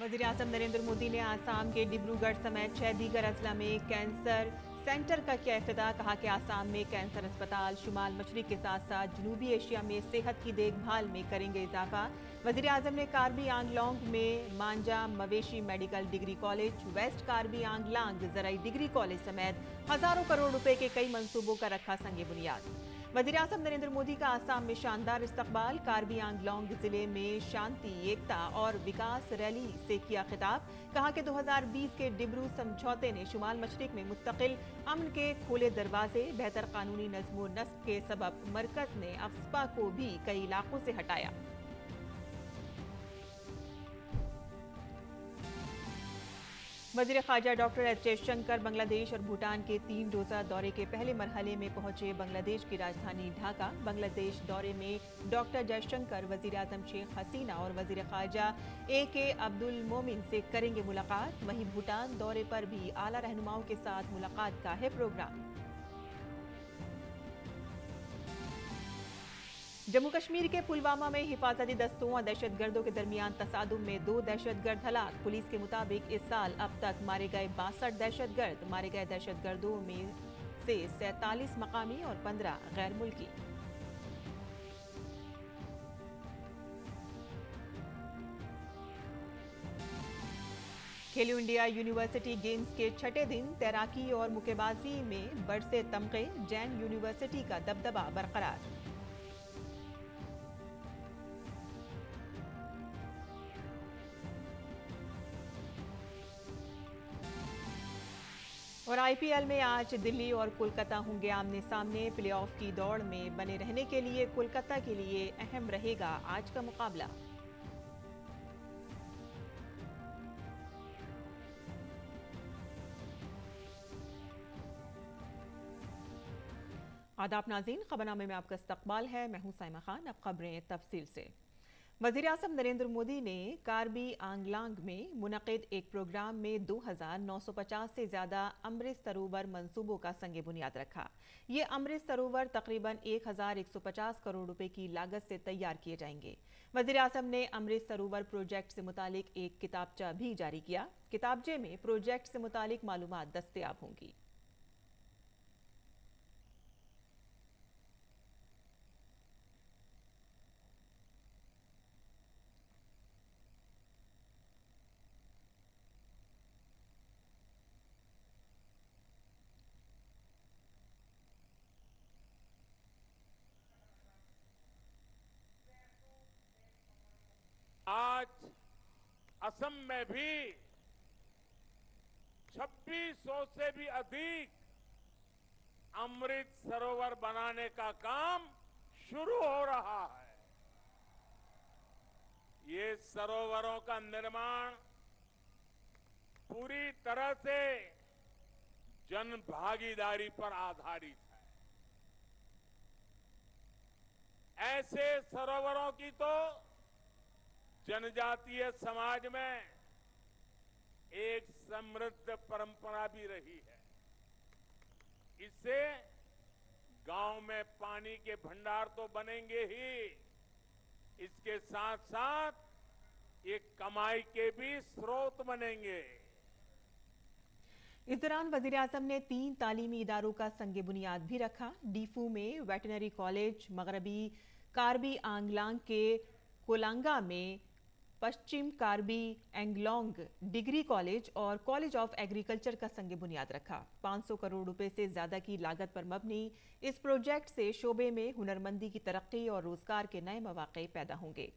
वज़ीर-ए-आज़म नरेंद्र मोदी ने आसाम के डिब्रूगढ़ समेत 6 दीगर अजला में कैंसर सेंटर का किया इफ्तिताह। कहा कि आसाम में कैंसर अस्पताल शुमाल मशरिक के साथ साथ जनूबी एशिया में सेहत की देखभाल में करेंगे इजाफा। वज़ीर-ए-आज़म ने कार्बी आंगलोंग में मांजा मवेशी medical degree college, west Karbi Anglong जराई डिग्री कॉलेज समेत हजारों करोड़ रुपए के कई मंसूबों का रखा संगे बुनियाद। वज़ीर-ए-आज़म नरेंद्र मोदी का आसाम में शानदार इस्तकबाल। कार्बी आंगलोंग जिले में शांति, एकता और विकास रैली से किया खिताब। कहा कि 2020 के डिब्रू समझौते ने शुमाल मशरिक में मुस्तकिल अमन के खोले दरवाजे। बेहतर कानूनी नज़्म व नस्क के सबब मरकज ने अफस्पा को भी कई इलाकों से हटाया। वज़ीर ख़ारजा डॉक्टर एस जयशंकर बांग्लादेश और भूटान के 3 रोज़ा दौरे के पहले मरहले में पहुंचे बांग्लादेश की राजधानी ढाका। बांग्लादेश दौरे में डॉक्टर जयशंकर वज़ीर आज़म शेख हसीना और वज़ीर ख़ारजा AK अब्दुल मोमिन से करेंगे मुलाकात। वहीं भूटान दौरे पर भी आला रहनुमाओं के साथ मुलाकात का है प्रोग्राम। जम्मू कश्मीर के पुलवामा में हिफाजती दस्तों और दहशतगर्दों के दरमियान तसादुम में 2 दहशतगर्द हलाक। पुलिस के मुताबिक इस साल अब तक मारे गए 62 दहशतगर्द। मारे गए दहशतगर्दों में से 47 मकामी और 15 गैर मुल्की। खेलो इंडिया यूनिवर्सिटी गेम्स के छठे दिन तैराकी और मुक्केबाजी में बरसे तमगे। जैन यूनिवर्सिटी का दबदबा बरकरार। और IPL में आज दिल्ली और कोलकाता होंगे आमने सामने। प्लेऑफ की दौड़ में बने रहने के लिए कोलकाता के लिए अहम रहेगा आज का मुकाबला। आदाब नाज़रीन, खबरनामे में आपका इस्तकबाल है। मैं हूं साइमा खान। अब खबरें तफसील से। वज़ीर-ए-आज़म नरेंद्र मोदी ने कार्बी आंगलांग में मुनक़िद एक प्रोग्राम में 2,950 से ज़्यादा अमृत सरोवर मंसूबों का संगे बुनियाद रखा। ये अमृत सरोवर तकरीबन 1,150 करोड़ रुपए की लागत से तैयार किए जाएंगे। वज़ीर-ए-आज़म ने अमृत सरोवर प्रोजेक्ट से मुतालिक एक किताबचा भी जारी किया। किताबचे में प्रोजेक्ट से मुतालिक मालूमात दस्तयाब होंगी। आज असम में भी 2600 से भी अधिक अमृत सरोवर बनाने का काम शुरू हो रहा है। ये सरोवरों का निर्माण पूरी तरह से जन भागीदारी पर आधारित है। ऐसे सरोवरों की तो जनजातीय समाज में एक समृद्ध परंपरा भी रही है। इससे गांव में पानी के भंडार तो बनेंगे ही, इसके साथ साथ ये कमाई के भी स्रोत बनेंगे। इस दौरान वज़ीर-ए-आज़म ने 3 तालीमी इदारों का संगे बुनियाद भी रखा। डीफू में वेटनरी कॉलेज, मगरबी कार्बी आंगलांग के कोलांगा में पश्चिम कार्बी एंगलोंग डिग्री कॉलेज और कॉलेज ऑफ एग्रीकल्चर का संगे बुनियाद रखा। 500 करोड़ रुपए से ज्यादा की लागत पर मबनी इस प्रोजेक्ट से शोबे में हुनरमंदी की तरक्की और रोजगार के नए मौके पैदा होंगे।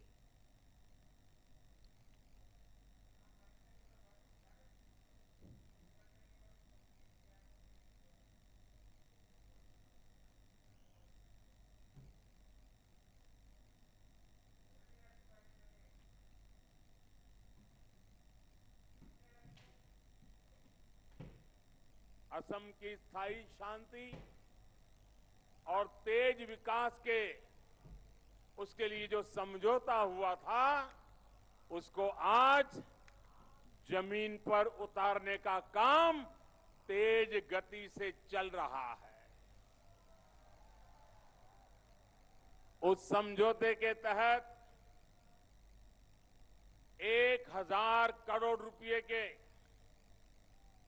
असम की स्थायी शांति और तेज विकास के उसके लिए जो समझौता हुआ था, उसको आज जमीन पर उतारने का काम तेज गति से चल रहा है। उस समझौते के तहत 1000 करोड़ रुपए के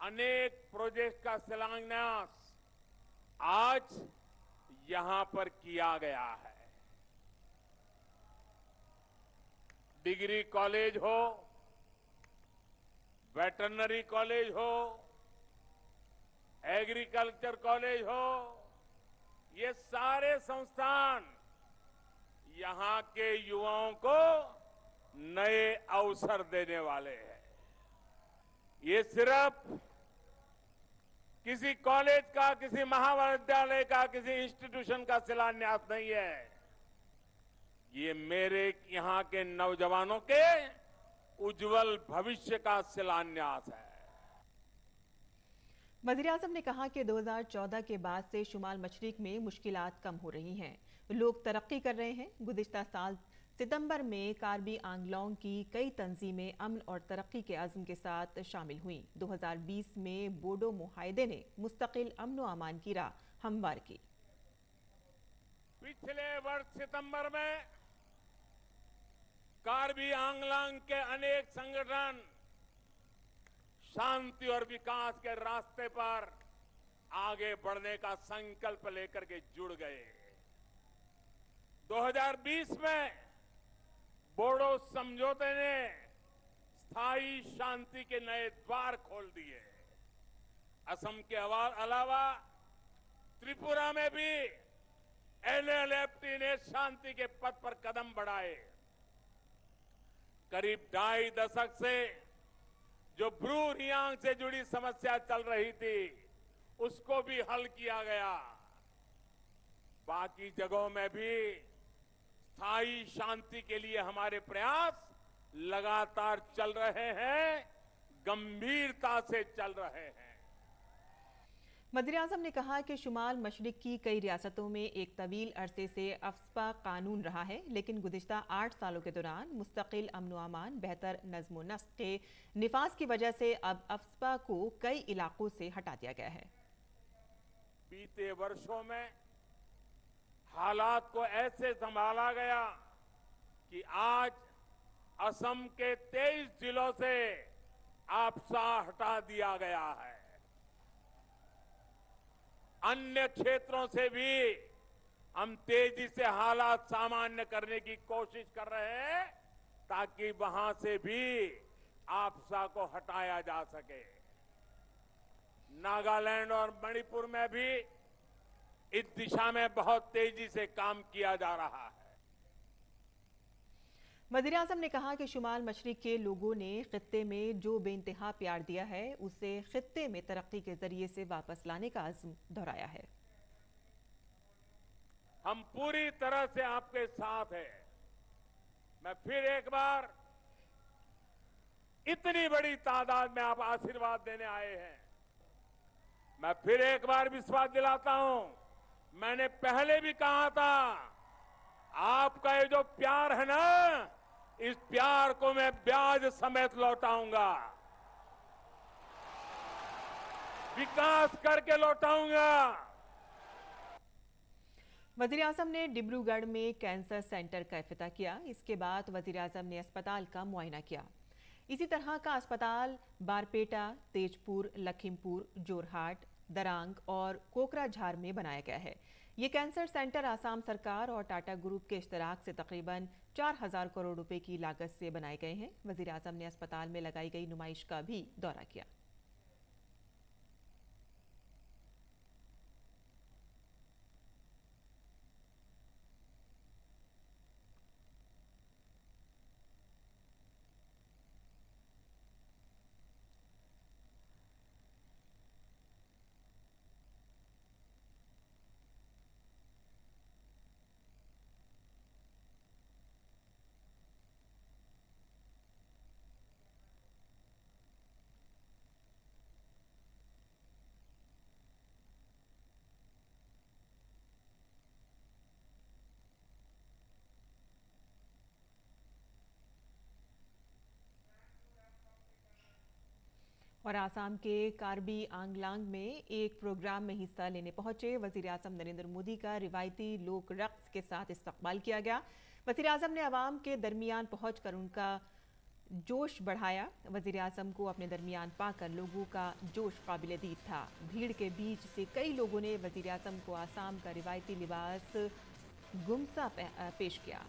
अनेक प्रोजेक्ट का शिलान्यास आज यहां पर किया गया है। डिग्री कॉलेज हो, वेटरनरी कॉलेज हो, एग्रीकल्चर कॉलेज हो, ये सारे संस्थान यहां के युवाओं को नए अवसर देने वाले हैं। ये सिर्फ किसी कॉलेज का, किसी महाविद्यालय का, किसी इंस्टीट्यूशन का शिलान्यास नहीं है। ये मेरे यहां के नौजवानों के उज्जवल भविष्य का शिलान्यास है। वज़ीर-ए-आज़म ने कहा कि 2014 के बाद से शुमाल मशरिक में मुश्किलात कम हो रही हैं, लोग तरक्की कर रहे हैं। गुज़िश्ता साल सितंबर में कार्बी आंगलोंग की कई तंजीमें अमन और तरक्की के अज़्म के साथ शामिल हुईं। 2020 में बोडो मुआहदे ने मुस्तकिल अमन व अमान की राह हमवार की। पिछले वर्ष सितंबर में कार्बी आंगलोंग के अनेक संगठन शांति और विकास के रास्ते पर आगे बढ़ने का संकल्प लेकर के जुड़ गए। 2020 में बोडो समझौते ने स्थायी शांति के नए द्वार खोल दिए। असम के अलावा त्रिपुरा में भी एलएलएफटी ने शांति के पथ पर कदम बढ़ाए। करीब 2.5 दशक से जो ब्रू रियांग से जुड़ी समस्या चल रही थी, उसको भी हल किया गया। बाकी जगहों में भी स्थायी शांति के लिए हमारे प्रयास लगातार चल रहे हैं, गंभीरता से चल रहे हैं। वज़ीर-ए-आज़म ने कहा कि शुमाल मशरिक की कई रियासतों में एक तवील अरसे से अफ्स्पा कानून रहा है, लेकिन गुज़िश्ता 8 सालों के दौरान मुस्तकिल अमन व अमान, बेहतर नज़्म व नस्क के निफाज की वजह से अब अफ्स्पा को कई इलाकों से हटा दिया गया है। बीते वर्षों में हालात को ऐसे संभाला गया कि आज असम के 23 जिलों से अफ्स्पा हटा दिया गया है। अन्य क्षेत्रों से भी हम तेजी से हालात सामान्य करने की कोशिश कर रहे हैं, ताकि वहां से भी अफ्स्पा को हटाया जा सके। नागालैंड और मणिपुर में भी इस दिशा में बहुत तेजी से काम किया जा रहा है। वज़ीर-ए-आज़म ने कहा कि शुमाल मशरिक के लोगों ने खित्ते में जो बेइंतहा प्यार दिया है, उसे खित्ते में तरक्की के जरिए से वापस लाने का अज़्म दोहराया है। हम पूरी तरह से आपके साथ हैं। मैं फिर एक बार, इतनी बड़ी तादाद में आप आशीर्वाद देने आए हैं, मैं फिर एक बार विश्वास दिलाता हूं। मैंने पहले भी कहा था, आपका ये जो प्यार है ना, इस प्यार को मैं ब्याज समेत लौटाऊंगा, विकास करके लौटाऊंगा। वज़ीर-ए-आज़म ने डिब्रूगढ़ में कैंसर सेंटर का इफ्तिताह किया। इसके बाद वज़ीर-ए-आज़म ने अस्पताल का मुआयना किया। इसी तरह का अस्पताल बारपेटा, तेजपुर, लखीमपुर, जोरहाट, दरांग और कोकराझार में बनाया गया है। ये कैंसर सेंटर आसाम सरकार और टाटा ग्रुप के इश्तराक से तकरीबन 4000 करोड़ रुपए की लागत से बनाए गए हैं। वज़ीर-ए-आज़म ने अस्पताल में लगाई गई नुमाइश का भी दौरा किया। और आसाम के कार्बी आंगलांग में एक प्रोग्राम में हिस्सा लेने पहुंचे वज़ीर-ए-आज़म नरेंद्र मोदी का रिवायती लोक रक्स के साथ इस्तकबाल किया गया। वज़ीर-ए-आज़म ने आवाम के दरमियान पहुंचकर उनका जोश बढ़ाया। वजीर आजम को अपने दरमियान पाकर लोगों का जोश काबिल-ए-दीद था। भीड़ के बीच से कई लोगों ने वजीर आजम को आसाम का रिवायती लिबास गुमसा पेश किया।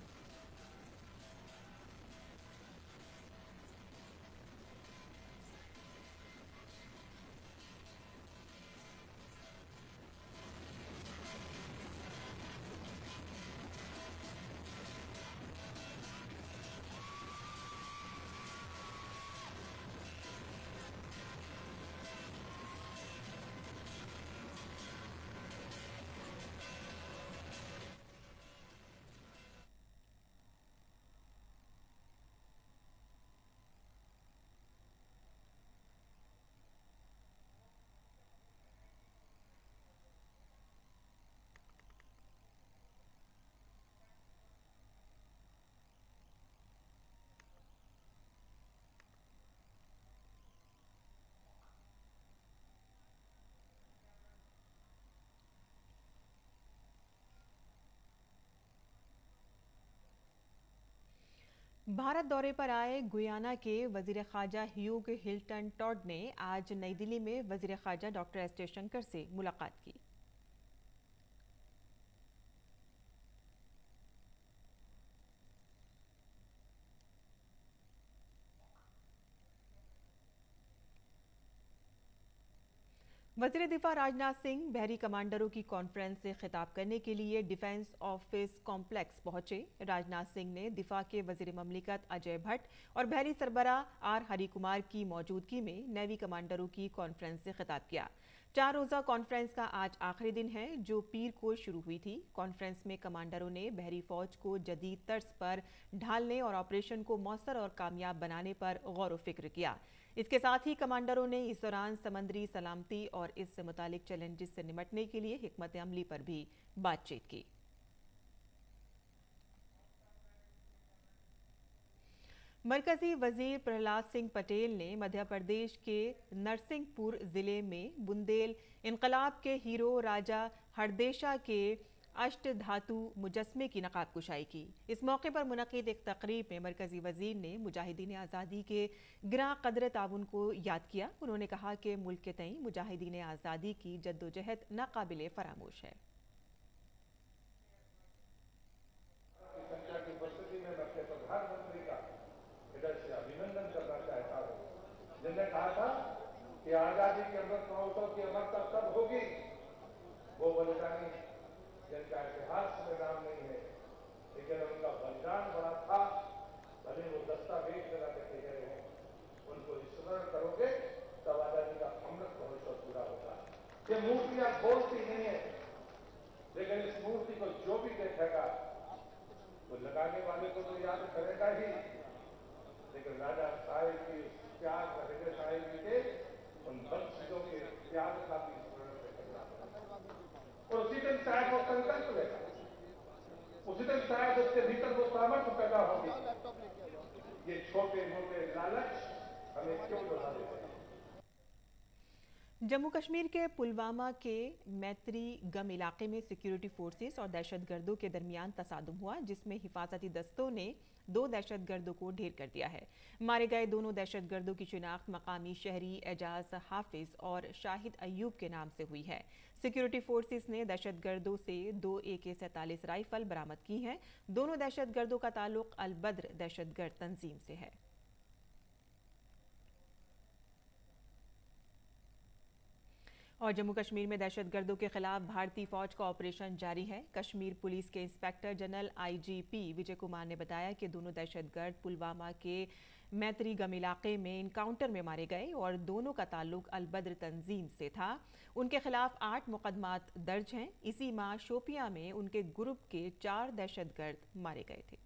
भारत दौरे पर आए गुयाना के वजीर खारजा ह्यूग हिल्टन टॉड ने आज नई दिल्ली में वजीर खारजा डॉक्टर एस जयशंकर से मुलाकात की। वजीर दिफा राजनाथ सिंह बहरी कमांडरों की कॉन्फ्रेंस से खिताब करने के लिए डिफेंस ऑफिस कॉम्प्लेक्स पहुंचे। राजनाथ सिंह ने दिफा के वजीर ममलिकत अजय भट्ट और बहरी सरबराह आर हरिकुमार की मौजूदगी में नेवी कमांडरों की कॉन्फ्रेंस से खिताब किया। 4 रोजा कॉन्फ्रेंस का आज आखिरी दिन है, जो पीर को शुरू हुई थी। कॉन्फ्रेंस में कमांडरों ने बहरी फौज को जदीद तर्ज पर ढालने और ऑपरेशन को मौसर और कामयाब बनाने पर गौर व फिक्र किया। इसके साथ ही कमांडरों ने इस दौरान समंदरी सलामती और इससे मुतालिक चैलेंजेस से निपटने के लिए हिकमत अमली पर भी बातचीत की। मरकजी वजीर प्रहलाद सिंह पटेल ने मध्य प्रदेश के नरसिंहपुर जिले में बुंदेल इनकलाब के हीरो राजा हरदेशा के अष्ट धातु मुजस्मे की नकाब कुशाई की। इस मौके पर मुनक़िद एक तकरीब में मरकजी वजीर ने मुजाहिदीन आज़ादी के गिरां कदर ताउन को याद किया। उन्होंने कहा कि मुल्क के तई मुजाहिदीन आज़ादी की जद्दोजहद नाकाबिले फरामोश है। अभिनंदन करना चाहता हूँ, जिन्होंने कहा था कि आजादी के अमृत महोत्सव की अमरता तब होगी वो बलिदानी जिनका इतिहास में नाम नहीं है, लेकिन उनका बलिदान बड़ा था, भले वो दस्तावेज लगा के कह रहे हैं, उनको स्मरण करोगे तब आजादी का अमृत महोत्सव पूरा होगा। ये मूर्तियां बोलती नहीं है, लेकिन इस मूर्ति को जो भी देखेगा वो लगाने वाले को तो याद करेगा ही, लेकिन राजा साहिब की त्याग राजा साहिब जी के उन बंशियों के त्याग का भी स्मरण करना और उसी दिन शायद वो संकल्प लेगा, उसी दिन शायद उसके भीतर वो सामर्थ्य पैदा होगी। ये छोटे मोटे लालच हमें क्यों बढ़ा देते हैं? जम्मू कश्मीर के पुलवामा के मैत्री गम इलाके में सिक्योरिटी फोर्सेस और दहशतगर्दों के दरमियान तसादुम हुआ, जिसमें हिफाजती दस्तों ने 2 दहशतगर्दों को ढेर कर दिया है। मारे गए दोनों दहशतगर्दों की शिनाख्त मकामी शहरी एजाज हाफिज और शाहिद अयूब के नाम से हुई है। सिक्योरिटी फोर्सेस ने दहशतगर्दों से 2 AK-47 राइफल बरामद की हैं। दोनों दहशतगर्दों का ताल्लुक अल-बद्र दहशतगर्द तंजीम से है। और जम्मू कश्मीर में दहशतगर्दों के खिलाफ भारतीय फौज का ऑपरेशन जारी है। कश्मीर पुलिस के inspector general IGP Vijay Kumar ने बताया कि दोनों दहशतगर्द पुलवामा के मैत्री गम इलाके में इनकाउंटर में मारे गए और दोनों का ताल्लुक अल-बद्र तंजीम से था। उनके खिलाफ 8 मुकदमात दर्ज हैं। इसी माह शोपियां में उनके ग्रुप के 4 दहशतगर्द मारे गए थे।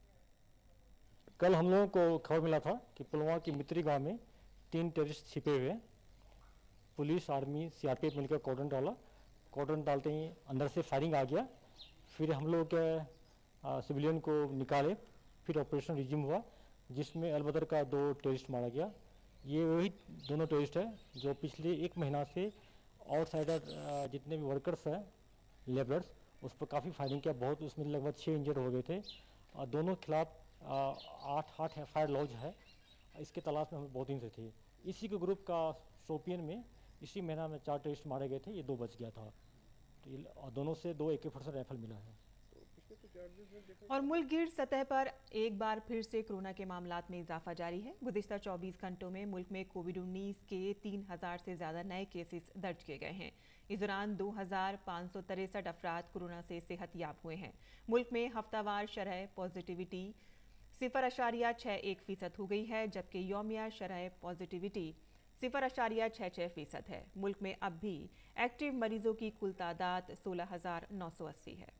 कल हम लोगों को खबर मिला था कि पुलवामा की मित्री गांव में 3 टेररिस्ट छिपे हुए। पुलिस, आर्मी, CRPF मिलकर कॉर्डन डालते ही अंदर से फायरिंग आ गया। फिर हम लोग सिविलियन को निकाले, फिर ऑपरेशन रिज्यूम हुआ, जिसमें अल-बद्र का 2 टेररिस्ट मारा गया। ये वही दोनों टेररिस्ट हैं जो पिछले 1 महीना से आउटसाइडर जितने भी वर्कर्स हैं, लेबरर्स, उस पर काफ़ी फायरिंग किया। बहुत उसमें लगभग 6 इंजर्ड हो गए थे। दोनों के खिलाफ 8 FIR लॉन्च है इसके तलाश में हम बहुत दिन से थे। इसी के ग्रुप का शोपियन में इसी महीना में 4 टेररिस्ट मारे गए थे, ये 2 बच गया था। तो ये दोनों से 2 AK-47 राइफल मिला है। और मुल्क गिर सतह पर एक बार फिर से कोरोना के मामलात में इजाफा जारी है। गुज़िश्ता 24 घंटों में मुल्क में कोविड-19 के 3000 से ज़्यादा नए केसेस दर्ज किए गए हैं। इस दौरान 2563 अफराद कोरोना से सेहतयाब हुए हैं। मुल्क में हफ्तावार शरह पॉजिटिविटी 0.61% हो गई है, जबकि यौमिया शरह पॉजिटिविटी 0.66% है। मुल्क में अब भी एक्टिव मरीजों की कुल तादाद 16,980 है।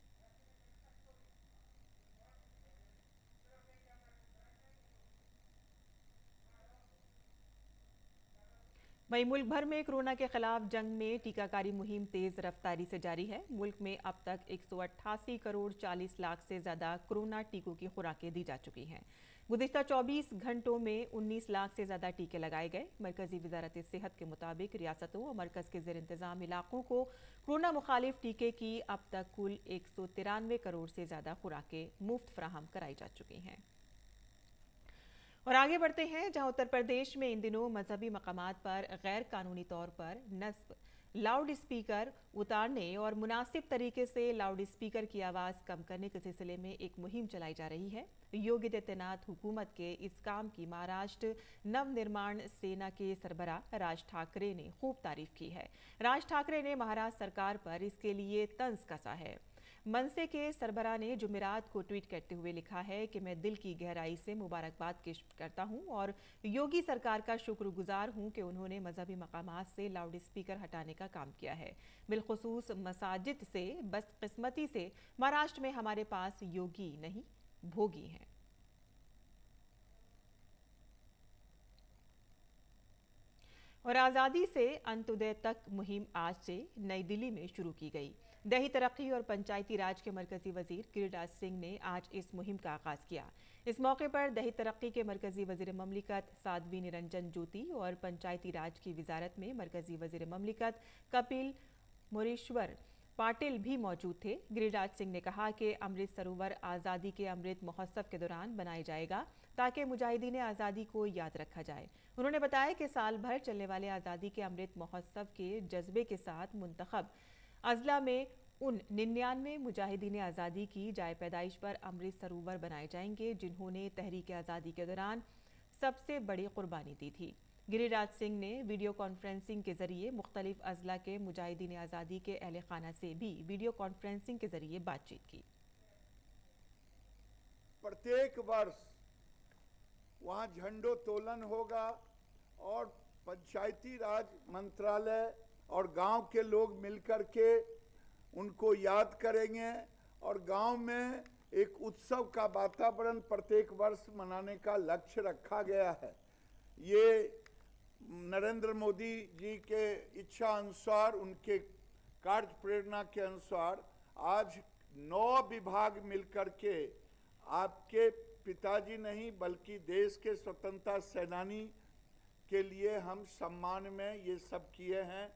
वहीं मुल्क भर में कोरोना के खिलाफ जंग में टीकाकारी मुहिम तेज रफ्तारी से जारी है। मुल्क में अब तक 188 करोड़ 40 लाख से ज्यादा कोरोना टीकों की खुराकें दी जा चुकी हैं। गुज़िश्ता 24 घंटों में 19 लाख से ज्यादा टीके लगाए गए। मरकजी वजारत सेहत के मुताबिक रियासतों और मरकज के ज़ेर इंतजाम इलाकों को कोरोना मुखालिफ टीके की अब तक कुल 193 करोड़ से ज्यादा खुराकें मुफ्त फराहम कराई जा चुकी हैं। और आगे बढ़ते हैं, जहां उत्तर प्रदेश में इन दिनों मजहबी मकामात पर गैर कानूनी तौर पर नस्ब, लाउड स्पीकर उतारने और मुनासिब तरीके से लाउड स्पीकर की आवाज़ कम करने के सिलसिले में एक मुहिम चलाई जा रही है। योगी आदित्यनाथ हुकूमत के इस काम की महाराष्ट्र नवनिर्माण सेना के सरबराह राज ठाकरे ने खूब तारीफ की है। राज ठाकरे ने महाराष्ट्र सरकार पर इसके लिए तंज कसा है। मनसे के सरबराह ने जुमेरात को ट्वीट करते हुए लिखा है कि मैं दिल की गहराई से मुबारकबाद पेश करता हूं और योगी सरकार का शुक्रगुजार हूं कि उन्होंने मजहबी मकामात से लाउड स्पीकर हटाने का काम किया है। बिलखुसूस मसाजिद से बदकिस्मती से महाराष्ट्र में हमारे पास योगी नहीं भोगी हैं। और आज़ादी से अंत्योदय तक मुहिम आज से नई दिल्ली में शुरू की गई। दही तरक्की और पंचायती राज के मरकजी वजीर गिरिराज सिंह ने आज इस मुहिम का आगाज किया। इस मौके पर दही तरक्की के मरकजी वजीर ममलिकत साध्वी निरंजन ज्योति और पंचायती राज की वजारत में मरकजी वजीर ममलिकत कपिल मोरेश्वर पाटिल भी मौजूद थे। गिरिराज सिंह ने कहा कि अमृत सरोवर आज़ादी के अमृत महोत्सव के दौरान बनाया जाएगा ताकि मुजाहिदीन आज़ादी को याद रखा जाए। उन्होंने बताया कि साल भर चलने वाले आज़ादी के अमृत महोत्सव के जज्बे के साथ मुंतखब अजला में उन 99 मुजाहिदीन आज़ादी की जाए पैदाइश पर अमृत सरोवर बनाए जाएंगे जिन्होंने तहरीक आज़ादी के दौरान सबसे बड़ी कुर्बानी दी थी। गिरिराज सिंह ने वीडियो कॉन्फ्रेंसिंग के जरिए मुख्तलिफ अजला के मुजाहिदीन आज़ादी के अहले खाना से भी वीडियो कॉन्फ्रेंसिंग के जरिए बातचीत की। प्रत्येक वर्ष वहाँ झंडोत्तोलन होगा और पंचायती राज मंत्रालय और गांव के लोग मिलकर के उनको याद करेंगे और गांव में एक उत्सव का वातावरण प्रत्येक वर्ष मनाने का लक्ष्य रखा गया है। ये नरेंद्र मोदी जी के इच्छा अनुसार, उनके कार्य प्रेरणा के अनुसार आज 9 विभाग मिलकर के आपके पिताजी नहीं बल्कि देश के स्वतंत्रता सेनानी के लिए हम सम्मान में ये सब किए हैं।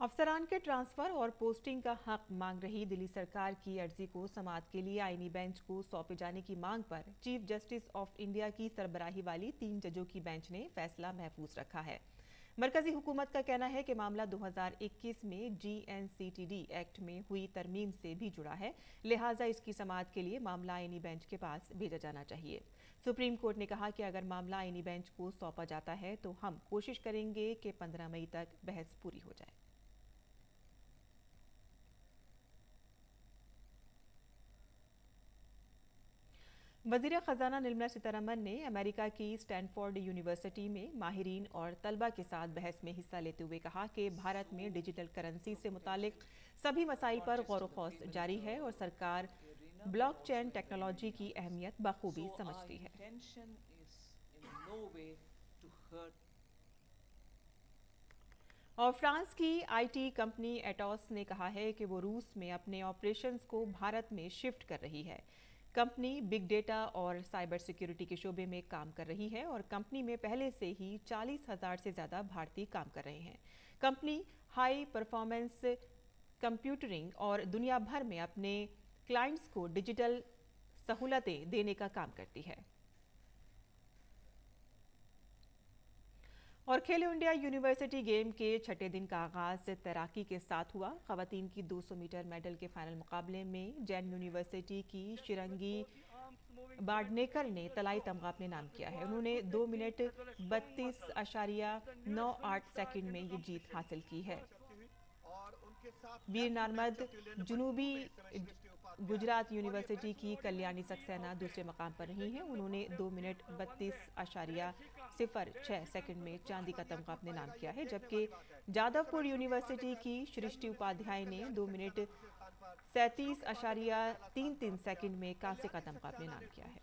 अफसरान के ट्रांसफर और पोस्टिंग का हक मांग रही दिल्ली सरकार की अर्जी को समाअत के लिए आईनी बेंच को सौंपे जाने की मांग पर चीफ जस्टिस ऑफ इंडिया की सरबराही वाली 3 जजों की बेंच ने फैसला महफूज रखा है। मरकजी हुकूमत का कहना है कि मामला 2021 में GNCTD एक्ट में हुई तरमीम से भी जुड़ा है, लिहाजा इसकी समाअत के लिए मामला आईनी बेंच के पास भेजा जाना चाहिए। सुप्रीम कोर्ट ने कहा कि अगर मामला आईनी बेंच को सौंपा जाता है तो हम कोशिश करेंगे कि 15 मई तक बहस पूरी हो जाए। वज़ीर ख़जाना निर्मला सीतारमण ने अमेरिका की स्टैनफोर्ड यूनिवर्सिटी में माहिरीन और तलबा के साथ बहस में हिस्सा लेते हुए कहा कि भारत में डिजिटल करेंसी से मुतालिक सभी मसाइल पर गौर व खौस जारी है और सरकार ब्लॉकचेन टेक्नोलॉजी की अहमियत बखूबी समझती है। और फ्रांस की IT कंपनी एटोस ने कहा है कि वो रूस में अपने ऑपरेशंस को भारत में शिफ्ट कर रही है। कंपनी बिग डेटा और साइबर सिक्योरिटी के शोबे में काम कर रही है और कंपनी में पहले से ही 40,000 से ज़्यादा भारतीय काम कर रहे हैं। कंपनी हाई परफॉर्मेंस कंप्यूटिंग और दुनिया भर में अपने क्लाइंट्स को डिजिटल सहूलतें देने का काम करती है। और खेलो इंडिया यूनिवर्सिटी गेम के छठे दिन का आगाज तैराकी के साथ हुआ। खवातीन की 200 मीटर मेडल के फाइनल मुकाबले में जैन यूनिवर्सिटी की शिरंगी बाडनेकर ने तलाई तमगा अपने नाम किया है। उन्होंने 2 मिनट 32.98 सेकंड में ये जीत हासिल की है। वीर नार्मद जुनूबी गुजरात यूनिवर्सिटी की कल्याणी सक्सेना दूसरे मकाम पर रही हैं। उन्होंने 2 मिनट 32.06 सेकंड में चांदी का तमगा अपने नाम किया है, जबकि जादवपुर यूनिवर्सिटी की सृष्टि उपाध्याय ने 2 मिनट 37.33 सेकंड में कांस्य का तमगा अपने नाम किया है।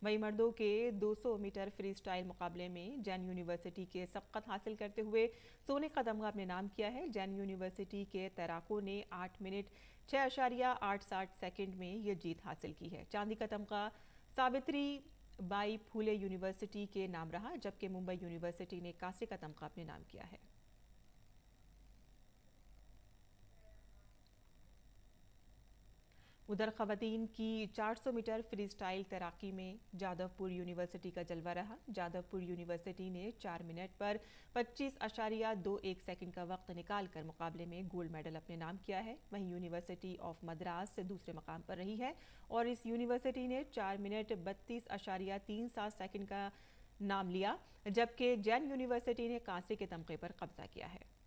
वहीं मर्दों के 200 मीटर फ्री स्टाइल मुकाबले में जैन यूनिवर्सिटी के सबकत हासिल करते हुए सोने का तमगा अपने नाम किया है। जैन यूनिवर्सिटी के तैराकों ने 8 मिनट 6.87 सेकंड में ये जीत हासिल की है। चांदी का तमगा सावित्री बाई फूले यूनिवर्सिटी के नाम रहा, जबकि मुंबई यूनिवर्सिटी ने कांस्य का तमगा अपने नाम किया है। उधर खवातीन की 400 मीटर फ्री स्टाइल तैराकी में जादवपुर यूनिवर्सिटी का जलवा रहा। जादवपुर यूनिवर्सिटी ने 4 मिनट पर 25.21 सेकंड का वक्त निकालकर मुकाबले में गोल्ड मेडल अपने नाम किया है। वहीं यूनिवर्सिटी ऑफ मद्रास से दूसरे मकाम पर रही है और इस यूनिवर्सिटी ने 4 मिनट 32.37 सेकंड का नाम लिया, जबकि जैन यूनिवर्सिटी ने कांसे के तमगे पर कब्जा किया है।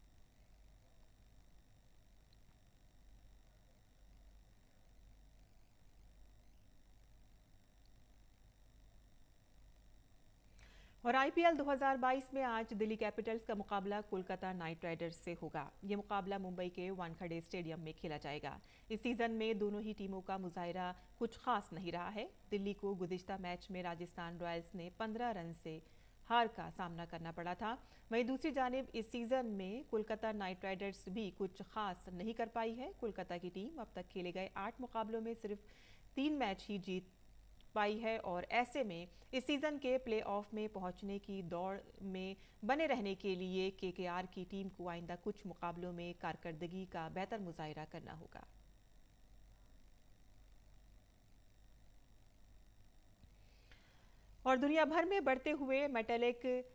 और आईपीएल 2022 में आज दिल्ली कैपिटल्स का मुकाबला कोलकाता नाइट राइडर्स से होगा। ये मुकाबला मुंबई के वानखेड़े स्टेडियम में खेला जाएगा। इस सीजन में दोनों ही टीमों का मुजाहिरा कुछ खास नहीं रहा है। दिल्ली को गुज़िश्ता मैच में राजस्थान रॉयल्स ने 15 रन से हार का सामना करना पड़ा था। वहीं दूसरी जानिब इस सीजन में कोलकाता नाइट राइडर्स भी कुछ खास नहीं कर पाई है। कोलकाता की टीम अब तक खेले गए 8 मुकाबलों में सिर्फ 3 मैच ही जीत पाई है और ऐसे में इस सीजन के प्लेऑफ में पहुंचने की दौड़ में बने रहने के लिए केकेआर की टीम को आइंदा कुछ मुकाबलों में कारकर्दगी का बेहतर मुजाहिरा करना होगा। और दुनिया भर में बढ़ते हुए मेटेलिक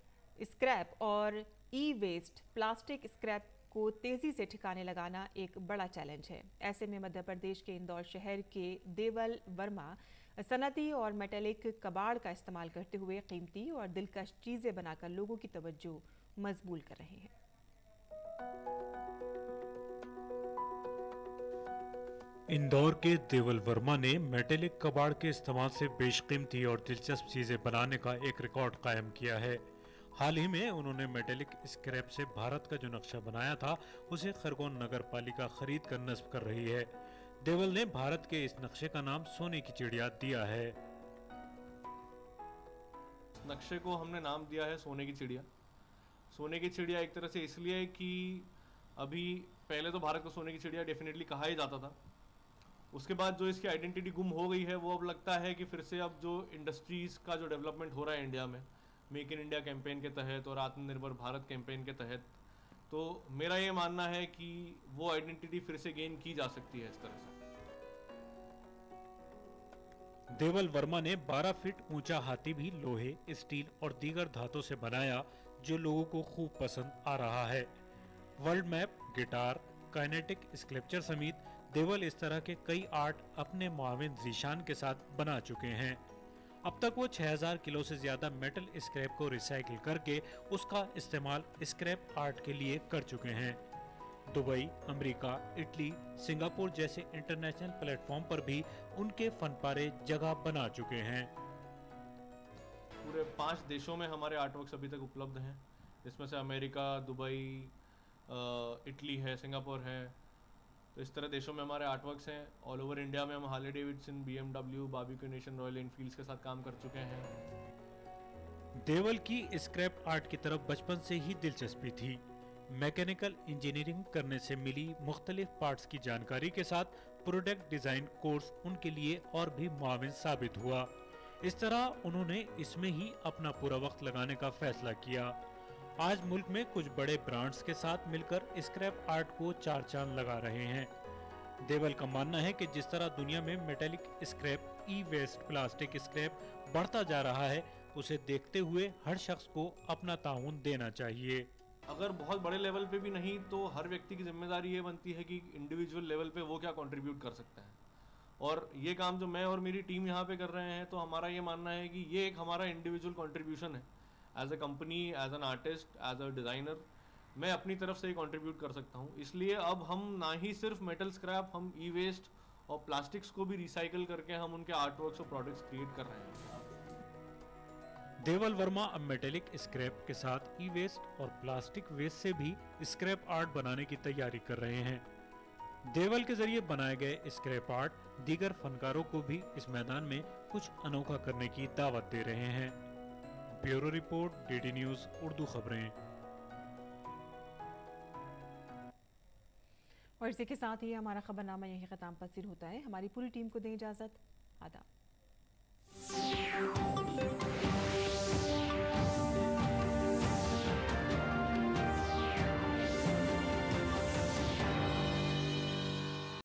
स्क्रैप और ई वेस्ट प्लास्टिक स्क्रैप को तेजी से ठिकाने लगाना एक बड़ा चैलेंज है। ऐसे में मध्य प्रदेश के इंदौर शहर के देवल वर्मा सनती और मेटेलिक कबाड़ का इस्तेमाल करते हुए कीमती और दिलकश चीजें बनाकर लोगों की तवज्जो मजबूल कर रहे हैं। इंदौर के देवल वर्मा ने मेटेलिक कबाड़ के इस्तेमाल से बेशकीमती और दिलचस्प चीजें बनाने का एक रिकॉर्ड कायम किया है। हाल ही में उन्होंने मेटेलिक स्क्रैप से भारत का जो नक्शा बनाया था उसे खरगोन नगर पालिका खरीद कर नस्ब कर रही है। देवल ने भारत के इस नक्शे का नाम सोने की चिड़िया दिया है। नक्शे को हमने नाम दिया है सोने की चिड़िया। सोने की चिड़िया एक तरह से इसलिए कि अभी पहले तो भारत को सोने की चिड़िया डेफिनेटली कहा ही जाता था। उसके बाद जो इसकी आइडेंटिटी गुम हो गई है, वो अब लगता है कि फिर से अब जो इंडस्ट्रीज़ का जो डेवलपमेंट हो रहा है इंडिया में, मेक इन इंडिया कैंपेन के तहत और आत्मनिर्भर भारत कैंपेन के तहत, तो मेरा ये मानना है कि वो आइडेंटिटी फिर से गेन की जा सकती है इस तरह से। देवल वर्मा ने 12 फीट ऊंचा हाथी भी लोहे, स्टील और दीगर धातों से बनाया, जो लोगों को खूब पसंद आ रहा है। World map, guitar, kinetic sculpture समेत देवल इस तरह के कई आर्ट अपने मुआविन जीशान के साथ बना चुके हैं। अब तक वो 6000 किलो से ज्यादा मेटल स्क्रैप को रिसाइकिल करके उसका इस्तेमाल स्क्रैप आर्ट के लिए कर चुके हैं। दुबई, अमेरिका, इटली, सिंगापुर जैसे इंटरनेशनल प्लेटफॉर्म पर भी उनके फनपारे जगह बना चुके हैं। पूरे 5 देशों में हमारे आर्टवर्क्स अभी तक उपलब्ध हैं, जिसमें से अमेरिका, दुबई, इटली है, सिंगापुर है। तो इस तरह देशों में हमारे आर्टवर्क्स हैं। ऑल ओवर इंडिया में हम Harley Davidson, BMW, barbecue nation, royal Enfields के साथ काम कर चुके हैं। देवल की स्क्रैप आर्ट की तरफ बचपन से ही दिलचस्पी थी। मैकेनिकल इंजीनियरिंग करने से मिली मुख्तलिफ पार्ट्स की जानकारी के साथ प्रोडक्ट डिजाइन कोर्स उनके लिए और भी मुआविन साबित हुआ। इस तरह उन्होंने इसमें ही अपना पूरा वक्त लगाने का फैसला किया। आज मुल्क में कुछ बड़े ब्रांड्स के साथ मिलकर स्क्रैप आर्ट को 4 चांद लगा रहे हैं। देवल का मानना है कि जिस तरह दुनिया में मेटेलिक स्क्रैप, ई वेस्ट, प्लास्टिक स्क्रैप बढ़ता जा रहा है, उसे देखते हुए हर शख्स को अपना ताउन देना चाहिए। अगर बहुत बड़े लेवल पे भी नहीं तो हर व्यक्ति की जिम्मेदारी ये बनती है कि इंडिविजुअल लेवल पे वो क्या कंट्रीब्यूट कर सकता है, और ये काम जो मैं और मेरी टीम यहाँ पे कर रहे हैं, तो हमारा ये मानना है कि ये एक हमारा इंडिविजुअल कंट्रीब्यूशन है। As a company, as an artist, as a designer, मैं अपनी तरफ से ही कंट्रीब्यूट कर सकता हूँ। इसलिए अब हम ना ही सिर्फ मेटल स्क्रैप, हम ई वेस्ट और प्लास्टिक्स को भी रिसाइकिल करके हम उनके आर्ट वर्क्स और प्रोडक्ट्स क्रिएट कर रहे हैं। देवल वर्मा अब मेटेलिक स्क्रैप के साथ ई वेस्ट और प्लास्टिक वेस्ट से भी स्क्रैप आर्ट बनाने की तैयारी कर रहे हैं। देवल के जरिए बनाए गए स्क्रैप आर्ट दीगर फनकारों को भी इस मैदान में कुछ अनोखा करने की दावत दे रहे हैं। Bureau report, DD news Urdu खबरें। और इसी के साथ ही हमारा खबरनामा यही ख़त्म पसीर होता है। हमारी पूरी टीम को दें इजाज़त। आदाब।